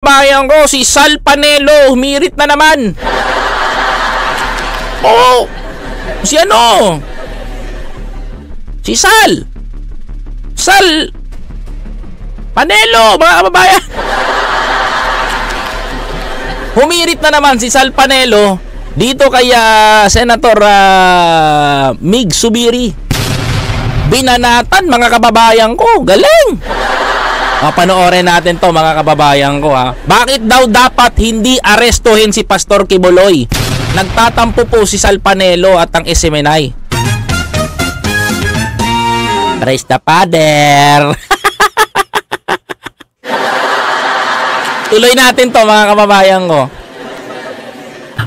Bayan ko, si Sal Panelo, humirit na naman. Oo. Si ano? Si Sal Panelo, mga kababayan. Humirit na naman si Sal Panelo dito kay Senator Mig Zubiri. Binanatan, mga kababayan ko. Galing. Panoorin natin to, mga kababayan ko, ha. Bakit daw dapat hindi arestuhin si Pastor Kibuloy? Nagtatampo po si Sal Panelo at ang SMNI. Praise the Father. Tuloy natin to, mga kababayan ko.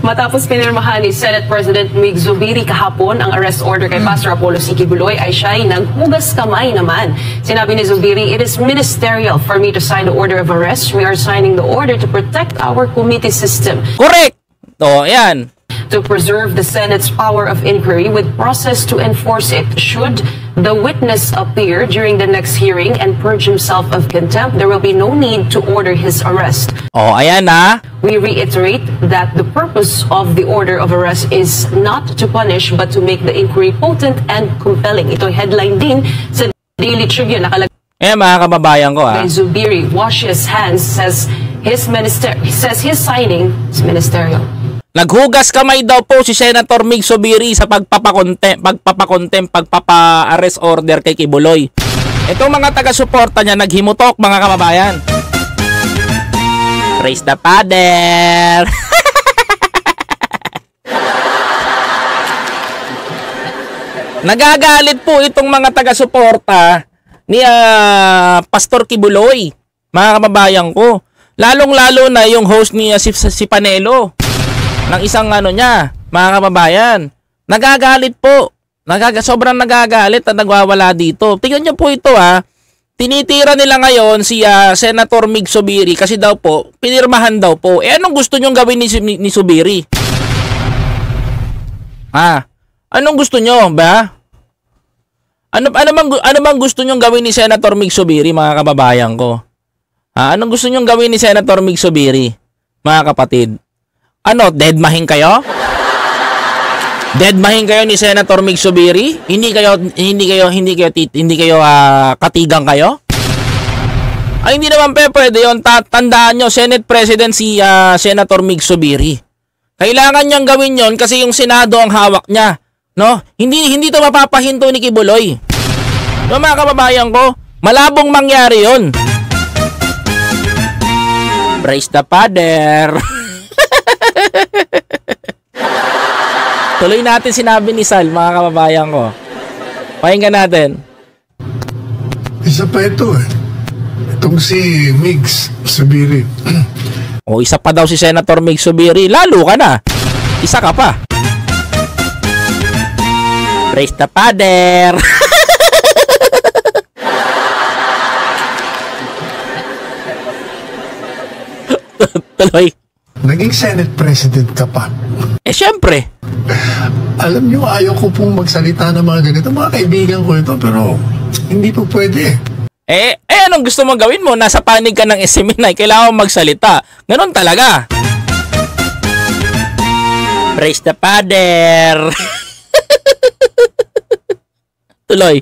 Matapos pinirmahan ni Senate President Mig Zubiri kahapon ang arrest order kay Pastor Apollo C. Kibuloy ay siya'y naghugas kamay naman. Sinabi ni Zubiri, "It is ministerial for me to sign the order of arrest. We are signing the order to protect our committee system." Correct! To, yan. To preserve the Senate's power of inquiry with process to enforce it. Should the witness appear during the next hearing and purge himself of contempt, there will be no need to order his arrest. Ayan na. We reiterate that the purpose of the order of arrest is not to punish but to make the inquiry potent and compelling. Ito'y headline din sa Daily Tribune. Nakalagay mga kababayan ko, ha. Zubiri wash his hands, says his signing is ministerial. Naghugas kamay daw po si Senator Mig Zubiri sa pagpapa-arrest order kay Kibuloy. Itong mga taga-suporta niya naghimutok, mga kababayan. Praise the Father. Nagagalit po itong mga taga-suporta ni Pastor Kibuloy, mga kababayan ko. Lalong-lalo na yung host ni si Panelo ng isang niya, mga kababayan. Nagagalit po. Sobrang nagagalit at nagwawala dito. Tingnan niyo po ito, ha. Tinitira nila ngayon si Senator Mig Zubiri kasi daw po, pinirmahan daw po. Anong gusto nyong gawin ni Zubiri? Anong gusto nyo, ba? Ano bang gusto nyong gawin ni Senator Mig Zubiri, mga kababayan ko? Anong gusto nyong gawin ni Senator Mig Zubiri, mga kapatid? Deadmahin kayo? Deadmahin kayo ni Senator Mig Zubiri? Hindi kayo katigang kayo? Ay, hindi naman pwede yun. Tandaan nyo, Senate President si Senator Mig Zubiri. Kailangan niyang gawin yon kasi yung Senado ang hawak niya. No? Hindi to mapapahinto ni Kibuloy. No, mga kababayan ko, malabong mangyari yon. Praise the Father. Tuloy natin sinabi ni Sal, mga kababayan ko. Pakinggan natin. Isa pa ito itong si Mig Zubiri. Isa pa daw si Senator Mig Zubiri. Lalo ka na. Isa ka pa. Praise the Father. Tuloy. Naging Senate President ka pa. Siyempre. Alam nyo, ayaw ko pong magsalita ng mga ganito. Mga kaibigan ko ito, pero hindi po pwede. Anong gusto mong gawin mo? Nasa panig ka ng SMNI, kailangan mong magsalita. Ganon talaga. Praise the Father. Tuloy.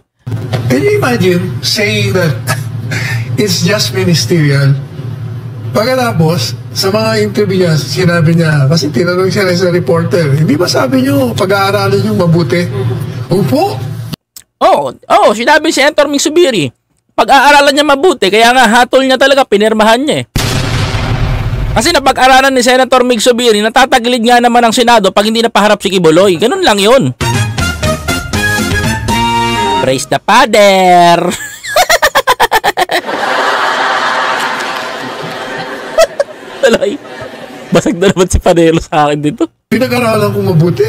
Can you imagine saying that it's just ministerial? Pagkatapos, sa mga interview niya, sinabi niya, kasi tinanong siya sa reporter, hindi ba sabi niyo, pag-aaralan niyo mabuti? Upo? Sinabi si Senator Mig Zubiri, pag-aaralan niya mabuti, kaya nga hatol niya talaga, pinirmahan niya. Kasi napag-aralan ni Senator Mig Zubiri, natatagilid nga naman ang Senado pag hindi napaharap si Kibuloy. Ganun lang yun. Praise the Father. Tuloy. Basag na naman si Panelo sa akin dito. Pinag-aralan ko mabuti.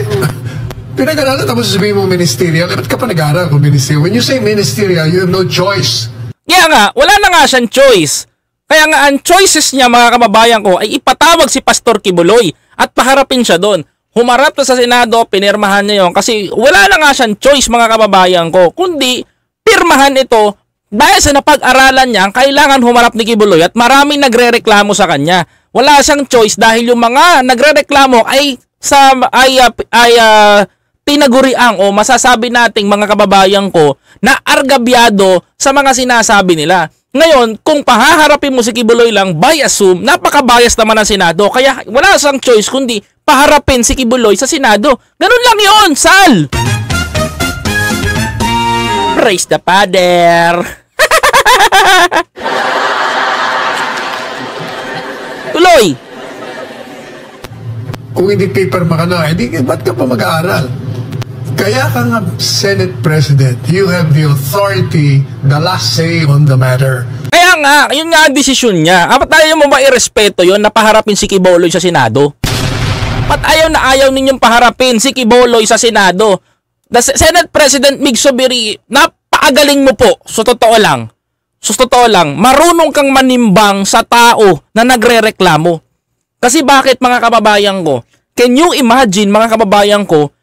Pinag-aralan tapos sabihin mo ministerial. Ba't ka pa nag-aaral kung ministerial? When you say ministerial, you have no choice. Kaya nga, wala na nga siyang choice. Kaya nga, ang choices niya, mga kababayan ko, ay ipatawag si Pastor Kibuloy at paharapin siya doon. Humarap na sa Senado, pinirmahan niya yun. Kasi wala na nga siyang choice, mga kababayan ko. Kundi, pirmahan ito, dahil sa napag-aralan niya, kailangan humarap ni Kibuloy at maraming nagrereklamo sa kanya. Wala siyang choice dahil yung mga nagrereklamo ay tinaguriang o masasabi nating mga kababayan ko na argabyado sa mga sinasabi nila. Ngayon, kung pahaharapin mo si Kibuloy lang by assume, napaka-bias naman ang Senado. Kaya wala siyang choice kundi paharapin si Kibuloy sa Senado. Ganun lang yun, Sal! Praise the Father! Tuloy! Kung hindi paper ka na, ba't ka pa mag-aaral? Kaya ka nga Senate President, you have the authority, the last say on the matter. Kaya nga, yun nga ang desisyon niya. Apat ayaw mo ba irespeto yun na paharapin si Kibuloy sa Senado? Pat ayaw ninyong paharapin si Kibuloy sa Senado. The Senate President Mig Zubiri, napakagaling mo po. So totoo lang, marunong kang manimbang sa tao na nagrereklamo. Kasi bakit mga kababayan ko? Can you imagine mga kababayan ko,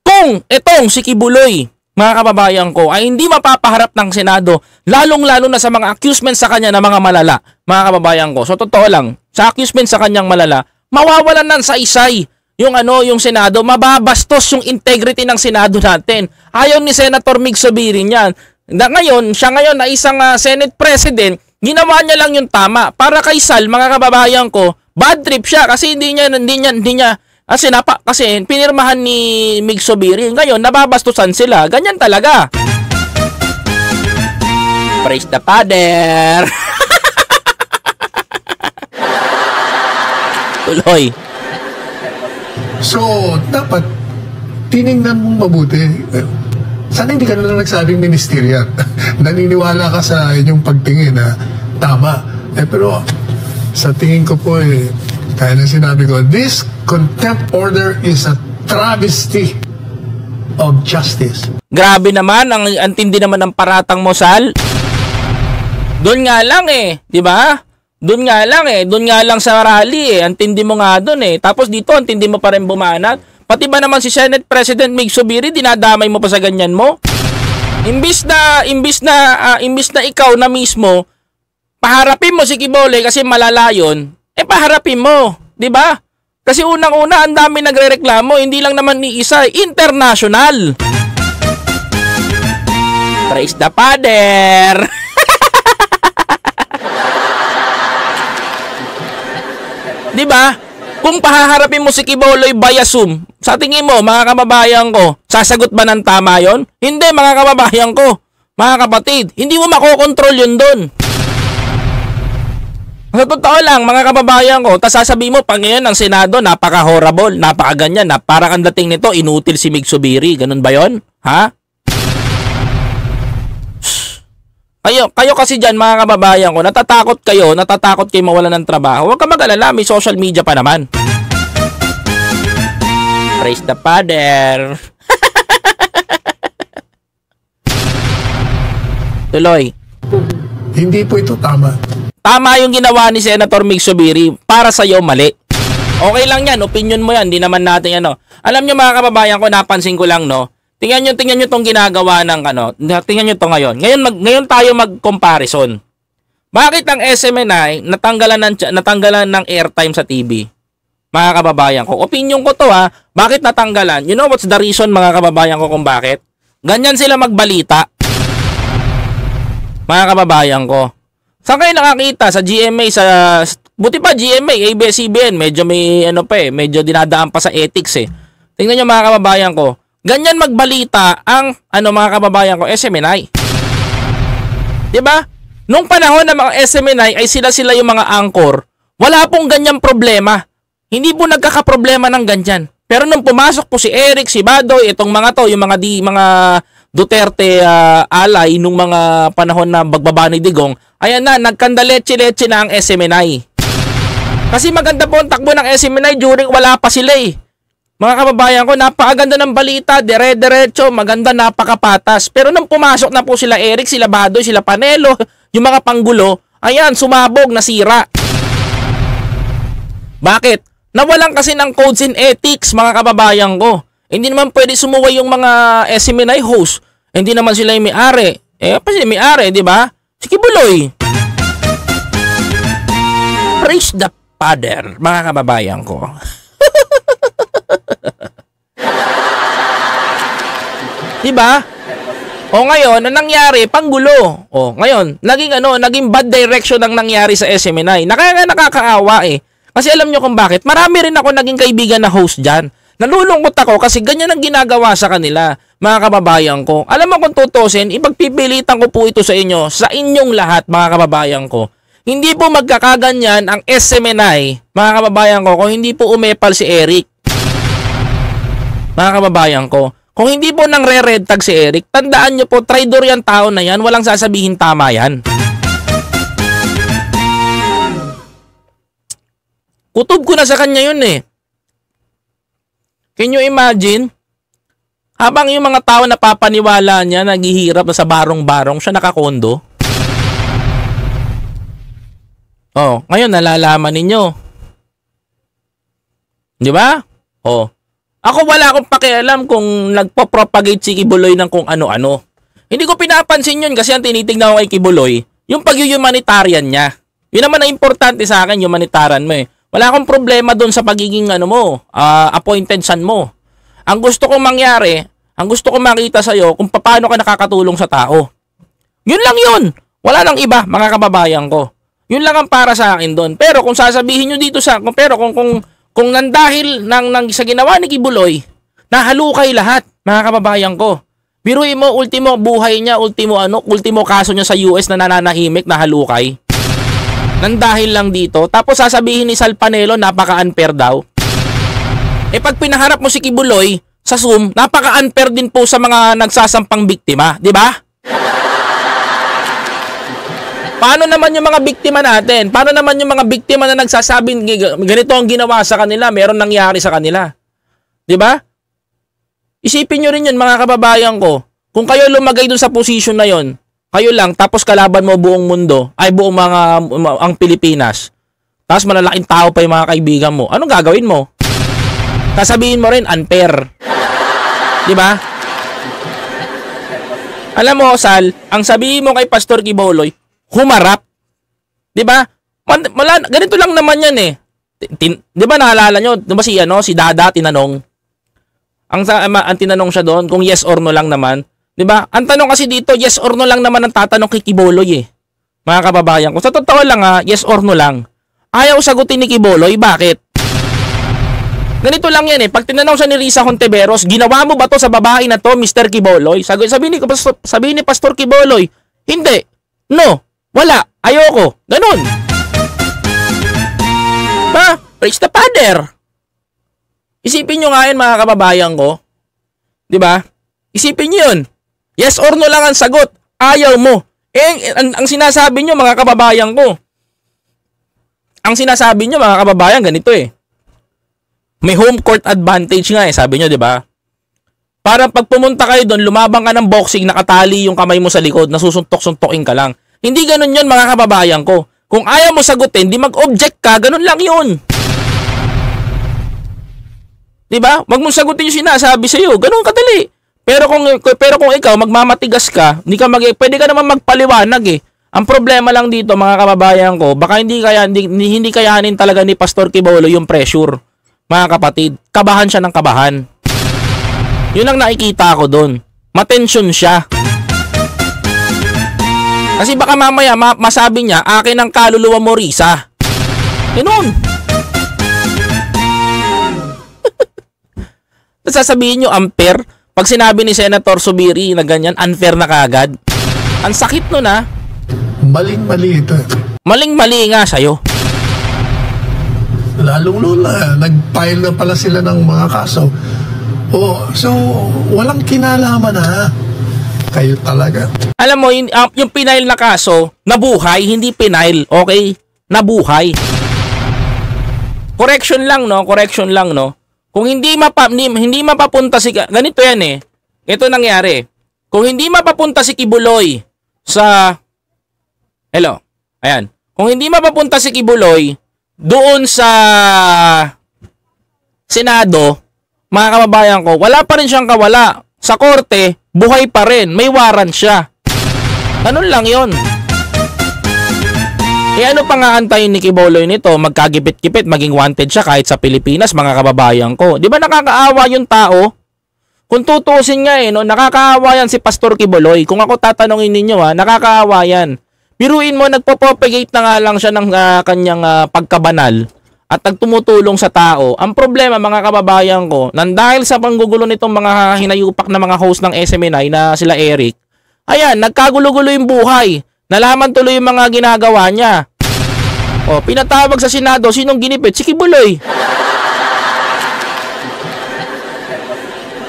kung itong si Kibuloy, mga kababayan ko, ay hindi mapapaharap ng Senado, lalong-lalo na sa mga accusement sa kanya na mga malala, mga kababayan ko. So totoo lang, sa accusement sa kanyang malala, mawawalan ng saysay yung Senado, mababastos yung integrity ng Senado natin. Ayaw ni Senator Mig Zubiri niyan. Siya ngayon na isang Senate President, ginawa niya lang yung tama. Para kay Sal, mga kababayan ko, bad trip siya kasi hindi niya kasi pinirmahan ni Mig Zubiri. Ngayon, nababastusan sila. Ganyan talaga. Praise the Father. Tuloy. So, dapat tinignan mong mabuti. Sana hindi ka na nagsabing ministerial. Naniniwala ka sa inyong pagtingin na tama. Pero sa tingin ko po kaya na sinabi ko, this contempt order is a travesty of justice. Grabe naman, ang tindi naman ng paratang mo, Sal. Doon nga lang di ba? Doon nga lang sa rally ang tindi mo nga doon Tapos dito, ang tindi mo pa rin bumanat. Pati ba naman si Senate President Mig Zubiri, dinadamay mo pa sa ganyan mo? Imbis na ikaw na mismo paharapin mo si Kibuloy kasi malalayon, paharapin mo, 'di ba? Kasi unang-una ang dami nagrereklamo, hindi lang naman ni isa, international. Praise the Father. Di ba? Kung pahaharapin mo si Kibuloy by assume, sa tingin mo, mga kababayan ko, sasagot ba ng tama yon? Hindi, mga kababayan ko, mga kapatid, hindi mo makokontrol yun doon. Sa totoo lang, mga kababayan ko, tas sasabihin mo, pag ngayon ang Senado, napaka-horrible, napaka-ganyan, parang ang dating nito, inutil si Mig Zubiri. Ganun ba yon? Ha? Kayo kasi dyan, mga kababayan ko, natatakot kayo mawalan ng trabaho. Huwag ka mag-alala, may social media pa naman. Praise the Father. Tuloy. Hindi po ito tama. Tama yung ginawa ni Senator Mig Zubiri. Para sa'yo, mali. Okay lang yan, opinion mo yan, hindi naman natin Alam nyo mga kababayan ko, napansin ko lang, Tingnan nyo tong ginagawa ng tingnan nyo to ngayon. Ngayon tayo mag-comparison. Bakit ang SMNI natanggalan ng airtime sa TV? Mga kababayan ko, opinion ko to bakit natanggalan? You know what's the reason mga kababayan ko kung bakit? Ganyan sila magbalita. Mga kababayan ko. Saan kayo nakakita? Sa GMA, buti pa GMA, ABS-CBN, medyo may medyo dinadaan pa sa ethics Tingnan nyo mga kababayan ko. Ganyan magbalita ang mga kababayan ko, SMNI. 'Di ba? Nung panahon ng mga SMNI ay sila yung mga anchor, wala pong ganyang problema. Hindi po nagkakaproblema ng ganyan. Pero nung pumasok po si Eric, si Badoy, itong mga yung mga Duterte alay nung mga panahon na bagbaba ni Digong, ayan na, nagkandaletse-letse na ang SMNI. Kasi maganda po ang takbo ng SMNI during wala pa sila Mga kababayan ko, napakaganda ng balita, dire-diretso, maganda, napakapatas. Pero nung pumasok na po sila Eric, sila Badoy, sila Panelo, yung mga panggulo, ayan, sumabog, nasira. Bakit? Nawalan kasi ng codes and ethics, mga kababayan ko. Hindi naman pwede sumuway yung mga SMNI host. Hindi naman sila yung may-ari. Kasi may-ari, di ba? Si Kibuloy. Praise the Father, mga kababayan ko. Di ba? O ngayon, ang nangyari, panggulo. O ngayon, naging bad direction ang nangyari sa SMNI. Nakakaawa eh. Kasi alam nyo kung bakit. Marami rin ako naging kaibigan na host dyan. Nalulungkot ako kasi ganyan ang ginagawa sa kanila, mga kababayan ko. Alam mo kung tutusin, ipagpipilitan ko po ito sa inyo, sa inyong lahat, mga kababayan ko. Hindi po magkakaganyan ang SMNI, mga kababayan ko, kung hindi po umepal si Eric. Mga kababayan ko, kung hindi po nang re-red tag si Eric, tandaan nyo po, traidor yan tao na yan, walang sasabihin tama yan. Kutob ko na sa kanya yun eh. Can you imagine? Habang yung mga tao na papaniwala niya, naghihirap na sa barong-barong, siya nakakondo. Oh, ngayon nalalaman ninyo. Di ba? Oh. Ako wala akong pakialam kung nagpo-propagate si Kibuloy ng kung ano-ano. Hindi ko pinapansin yun kasi ang tinitignan ko kay Kibuloy, yung pag-humanitarian niya. Yun naman ang importante sa akin, humanitarian mo eh. Wala akong problema doon sa pagiging appointed son mo. Ang gusto kong mangyari, ang gusto kong makita sa'yo kung paano ka nakakatulong sa tao. Yun lang yun. Wala nang iba, mga kababayan ko. Yun lang ang para sa akin doon. Pero kung sasabihin nyo dito kung nandahil sa ginawa ni Kibuloy, nahalukay lahat, mga kababayan ko. Biruin mo, ultimo buhay niya, ultimo kaso niya sa US na nananahimik, nahalukay. Nandahil lang dito, tapos sasabihin ni Sal Panelo, napaka-unfair daw. Pag pinaharap mo si Kibuloy sa Zoom, napaka-unfair din po sa mga nagsasampang biktima, di ba? Paano naman yung mga biktima natin? Paano naman yung mga biktima na nagsasabing ganito ang ginawa sa kanila, meron nangyari sa kanila? Di ba? Isipin nyo rin yun, mga kababayan ko. Kung kayo lumagay dun sa position na yon, kayo lang, tapos kalaban mo buong mundo, ay buong ang Pilipinas. Tapos malalaking tao pa yung mga kaibigan mo. Anong gagawin mo? Sasabihin mo rin, unfair. Di ba? Alam mo, Sal, ang sabihin mo kay Pastor Kibuloy, humarap. Di ba? Ganito lang naman yan eh. Di ba naalala nyo? Di ba si Dada tinanong? Ang tinanong siya doon, kung yes or no lang naman. Diba? Ang tanong kasi dito, yes or no lang naman ang tatanong kay Kibuloy eh. Mga kababayan ko. Sa totoo lang yes or no lang. Ayaw sagutin ni Kibuloy, bakit? Ganito lang yan eh. Pag tinanong siya ni Risa Hontiveros, ginawa mo ba to sa babae na to, Mr. Kibuloy? Sabi ni Pastor Kibuloy, hindi. No. Wala. Ayoko. Ganun. Ba? Praise the Father. Isipin nyo nga yun, mga kababayan ko. Diba? Isipin nyo yun. Yes or no lang ang sagot. Ayaw mo. Ang sinasabi nyo, mga kababayan ko. Ang sinasabi nyo, mga kababayan, ganito eh. May home court advantage nga eh, sabi nyo, di ba? Para pag pumunta kayo doon, lumabang ka ng boxing, nakatali yung kamay mo sa likod, nasusuntok-suntokin ka lang. Hindi ganun yun, mga kababayan ko. Kung ayaw mo sagutin, di mag-object ka, ganun lang yun. Di ba? Wag mong sagutin yung sinasabi sa'yo. Ganun kadali. Pero kung ikaw magmamatigas ka, pwede ka naman magpaliwanag eh. Ang problema lang dito, mga kababayan ko, baka hindi kayanin talaga ni Pastor Kibuloy yung pressure. Mga kapatid, kabahan siya ng kabahan. Yun ang nakikita ko doon. Matensyon siya. Kasi baka mamaya masabi niya, akin ang kaluluwa mo, Risa. Ganun. Sasabihin nyo, unfair. Pag sinabi ni Senator Zubiri na ganyan, unfair na kagad. Ang sakit nun ha. Maling-mali ito. Maling-mali nga sa'yo. Lalong-lula, nag-file na pala sila ng mga kaso. So, walang kinalaman ha. Kayo talaga. Alam mo, yung pinail na kaso, nabuhay, hindi pinail. Okay? Nabuhay. Correction lang, no? Kung hindi mapapunta si... Ganito yan eh. Ito nangyari. Kung hindi mapapunta si Kibuloy sa... Hello. Ayan. Kung hindi mapapunta si Kibuloy doon sa Senado, mga kababayan ko, wala pa rin siyang kawala. Sa korte, buhay pa rin. May warrant siya. Ganun lang yon. Eh ano pa nga antayin ni Quiboloy nito? Magkagipit-gipit, maging wanted siya kahit sa Pilipinas, mga kababayan ko. Di ba nakakaawa yung tao? Kung tutuusin nga no, nakakaawa yan si Pastor Quiboloy. Kung ako tatanungin ninyo nakakaawa yan. Biruin mo, nagpo-propagate na nga lang siya ng kanyang pagkabanal at nagtumutulong sa tao. Ang problema, mga kababayan ko, nang dahil sa panggugulo nitong mga hinayupak na mga host ng SMNI na sila Eric, ayan, nagkagulo-gulo yung buhay. Nalaman tuloy yung mga ginagawa niya. O, pinatawag sa Senado, sinong ginipit? Si Quiboloy.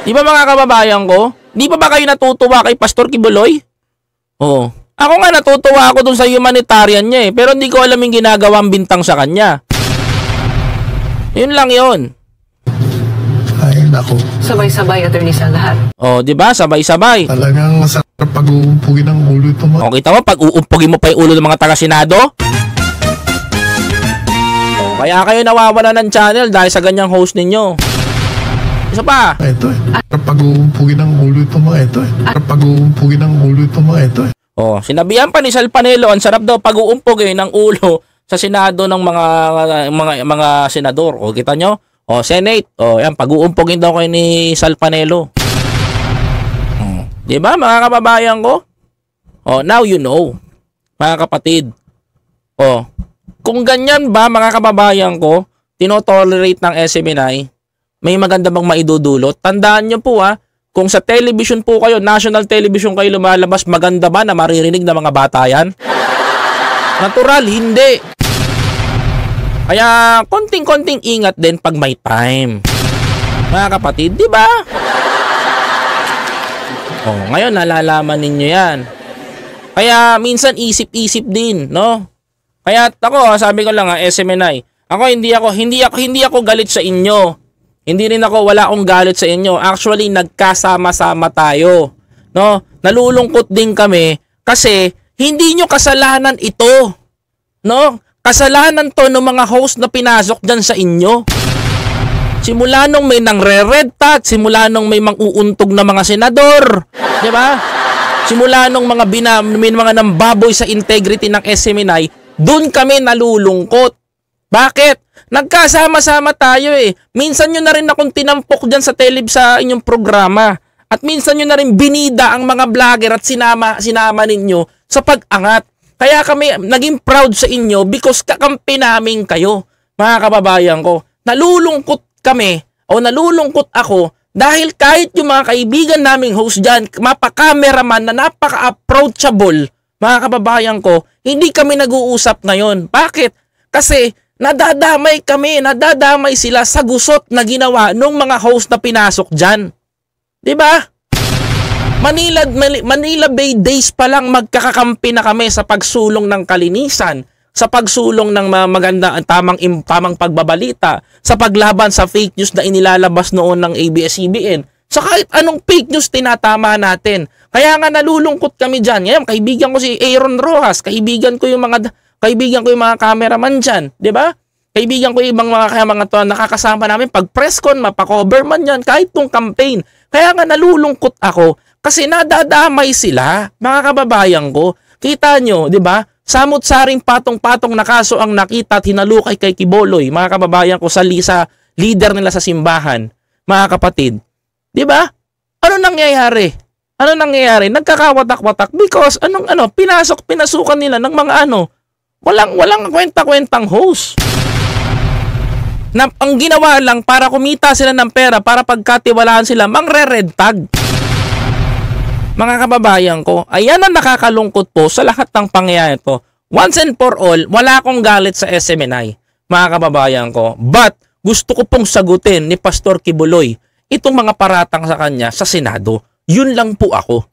Di ba mga kababayan ko? Di pa ba kayo natutuwa kay Pastor Quiboloy? Oo. Ako nga natutuwa ako dun sa humanitarian niya pero hindi ko alam yung ginagawang bintang sa kanya. Yun lang yun. Ay, nako. Sabay-sabay, Attorney sa lahat. O, di ba? Sabay-sabay. Talagang masarap pag-uumpugin ng ulo ito. O, kita mo, pag uumpugin mo pa yung ulo ng mga taga-Senado? O, kaya kayo nawawala ng channel dahil sa ganyang host ninyo. Isa pa. Ito pag-uumpugin ng ulo ito mga ito pag-uumpugin ng ulo ito mga ito O, sinabihan pa ni Sal Panelo, ang sarap daw pag-uumpugin ng ulo sa Senado ng mga senador. O, kita nyo? O, Senate. O, yan, pag-uumpugin daw kayo ni Sal Panelo. Di ba, mga kababayan ko? O, now you know, mga kapatid. O, kung ganyan ba, mga kababayan ko, tinotolerate ng SMNI, may maganda bang maidudulot? Tandaan nyo po kung sa television po kayo, national television kayo lumalabas, maganda ba na maririnig ng mga bata yan? Natural, hindi. Kaya, konting-konting ingat din pag may time. Mga kapatid, di ba? Oh, ngayon nalalaman ninyo 'yan. Kaya minsan isip-isip din, no? Kaya ako, sabi ko lang SMNI. Ako hindi ako galit sa inyo. Hindi rin ako wala akong galit sa inyo. Actually, nagkasama-sama tayo, no? Nalulungkot din kami kasi hindi nyo kasalanan ito, no? Kasalanan to ng mga host na pinasok diyan sa inyo. Simula nung may nangre-red tag, simula nung may mang-uuntog na mga senador, di ba? Simula nung may mga nambaboy sa integrity ng SMNI, doon kami nalulungkot. Bakit? Nagkasama-sama tayo Minsan nyo na rin akong tinampok dyan sa inyong programa. At minsan nyo na rin binida ang mga vlogger at sinama ninyo sa pag-angat. Kaya kami naging proud sa inyo because kakampi namin kayo, mga kababayan ko. Nalulungkot kami o nalulungkot ako dahil kahit yung mga kaibigan naming host dyan, mapa-cameraman na napaka-approachable, mga kababayan ko, hindi kami nag-uusap ngayon. Bakit? Kasi nadadamay sila sa gusot na ginawa ng mga host na pinasok dyan. Diba? Manila Bay Days pa lang magkakakampi na kami sa pagsulong ng kalinisan, sa pagsulong ng maganda at tamang pagbabalita, sa paglaban sa fake news na inilalabas noon ng ABS-CBN, sa kahit anong fake news tinatama natin. Kaya nga nalulungkot kami dyan. Ngayon, kaibigan ko si Aaron Rojas, kaibigan ko yung mga cameraman dyan, di ba? Kaibigan ko yung ibang mga to nakakasama namin pag press con, mapakover man yan, kahit tong campaign. Kaya nga nalulungkot ako kasi nadadamay sila, mga kababayan ko. Kita nyo, di ba? Samot-saring patong-patong na kaso ang nakita at hinalukay kay Quiboloy, mga kababayan ko, sa leader nila sa simbahan, mga kapatid. Di ba? Ano nangyayari? Nagkakawatak-watak because pinasukan nila ng mga walang kwenta-kwentang host. Na ang ginawa lang para kumita sila ng pera, para pagkatiwalaan sila, mangre-red tag. Mga kababayan ko, ayan ang nakakalungkot po sa lahat ng pangyayari ito. Once and for all, wala akong galit sa SMNI, mga kababayan ko. But, gusto ko pong sagutin ni Pastor Quiboloy itong mga paratang sa kanya sa Senado. Yun lang po ako.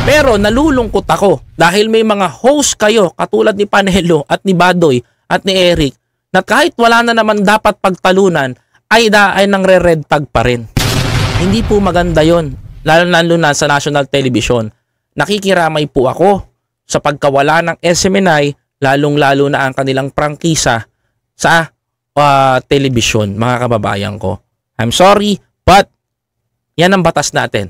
Pero nalulungkot ako dahil may mga host kayo katulad ni Panelo at ni Badoy at ni Eric na kahit wala na naman dapat pagtalunan ay nangre-red tag pa rin. Hindi po maganda yon. Lalo na sa national television. Nakikiramay po ako sa pagkawala ng SMNI, lalong-lalo na ang kanilang prangkisa sa television, mga kababayan ko. I'm sorry, but yan ang batas natin.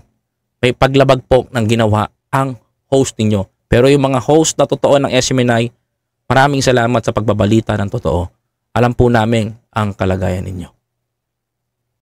May paglabag po ng ginawa ang host ninyo. Pero yung mga host na totoo ng SMNI, maraming salamat sa pagbabalita ng totoo. Alam po namin ang kalagayan ninyo.